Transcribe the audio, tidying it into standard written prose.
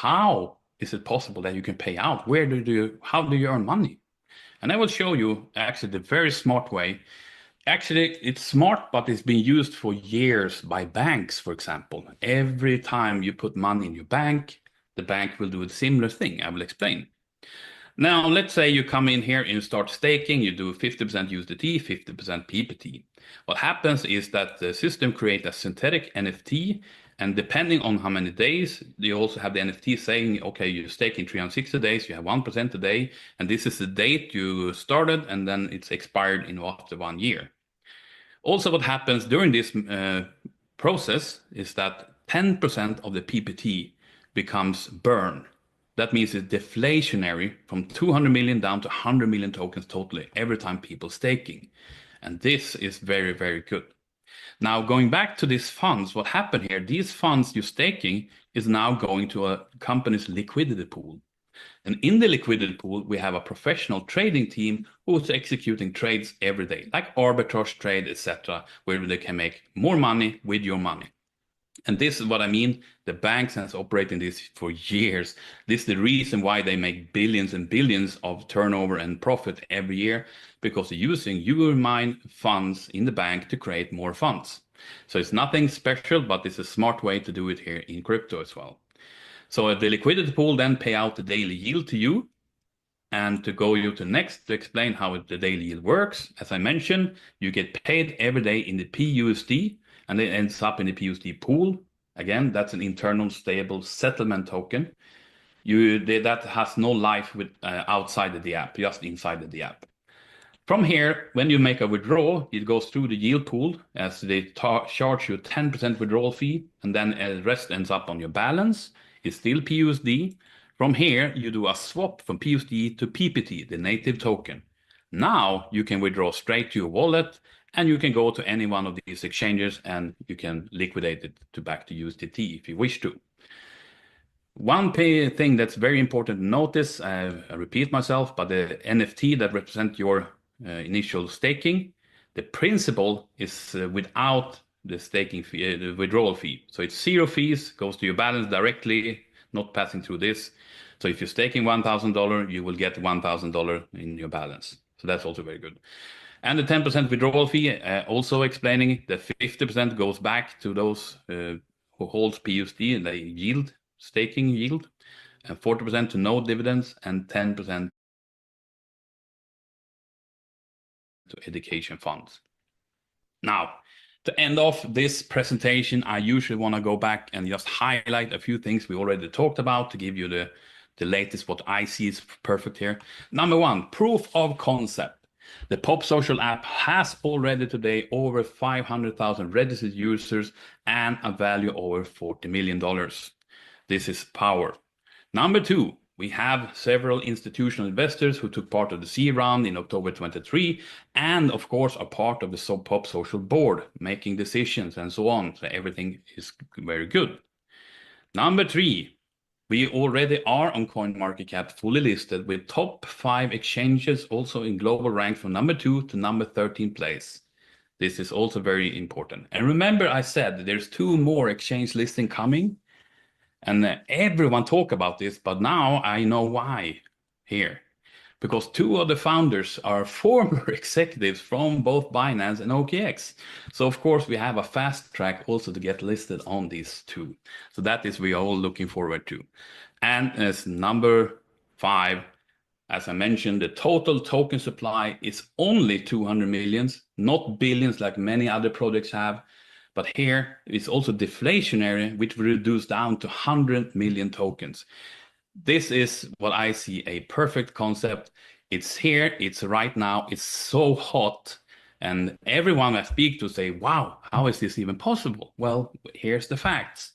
how is it possible that you can pay out? How do you earn money? And I will show you actually the very smart way. Actually, it's smart, but it's been used for years by banks, for example. Every time you put money in your bank, the bank will do a similar thing. I will explain. Now, let's say you come in here and you start staking, you do 50% USDT, 50% PPT. What happens is that the system creates a synthetic NFT, and depending on how many days, you also have the NFT saying, okay, you stake in 360 days, you have 1% a day, and this is the date you started, and then it's expired in after 1 year. Also, what happens during this process is that 10% of the PPT becomes burn. That means it's deflationary from 200 million down to 100 million tokens totally every time people staking. And this is very, very good. Now, going back to these funds, what happened here, these funds you're staking is now going to a company's liquidity pool. And in the liquidity pool, we have a professional trading team who's executing trades every day, like arbitrage trade, etc., where they can make more money with your money. And this is what I mean. The banks has operating this for years. This is the reason why they make billions and billions of turnover and profit every year, because they're using your mine funds in the bank to create more funds. So it's nothing special, but it's a smart way to do it here in crypto as well. So the liquidity pool then pay out the daily yield to you. And to go you to next to explain how the daily yield works, as I mentioned, you get paid every day in the PUSD, and it ends up in the PUSD pool. Again, that's an internal stable settlement token. That has no life with outside of the app, just inside of the app. From here, when you make a withdrawal, it goes through the yield pool as they charge you a 10% withdrawal fee, and then the rest ends up on your balance. It's still PUSD. From here, you do a swap from PUSD to PPT, the native token. Now you can withdraw straight to your wallet, and you can go to any one of these exchanges and you can liquidate it back to USDT if you wish to. One thing that's very important to notice, I repeat myself, but the NFT that represent your initial staking, the principal is without the staking fee, the withdrawal fee. So it's zero fees, goes to your balance directly, not passing through this. So if you're staking $1,000, you will get $1,000 in your balance. So that's also very good. And the 10% withdrawal fee, also explaining that 50% goes back to those who holds PUSD and the yield, staking yield, and 40% to no dividends, and 10% to education funds. Now, to end off this presentation, I usually want to go back and just highlight a few things we already talked about to give you the latest, what I see is perfect here. Number one, proof of concept. The Pop Social app has already today over 500,000 registered users and a value over $40 million. This is power. Number two, we have several institutional investors who took part of the C round in October 23, and of course are part of the Pop Social board, making decisions and so on. So everything is very good. Number three, we already are on CoinMarketCap fully listed with top 5 exchanges, also in global rank from number 2 to number 13 place. This is also very important. And remember, I said there's 2 more exchange listing coming, and everyone talk about this, but now I know why here. Because 2 of the founders are former executives from both Binance and OKX. So of course we have a fast track also to get listed on these 2. So that is we are all looking forward to. And as number 5, as I mentioned, the total token supply is only 200 millions, not billions like many other projects have. But here it's also deflationary, which will reduce down to 100 million tokens. This is what I see a perfect concept. It's here, it's right now, it's so hot. And everyone I speak to say, wow, how is this even possible? Well, here's the facts.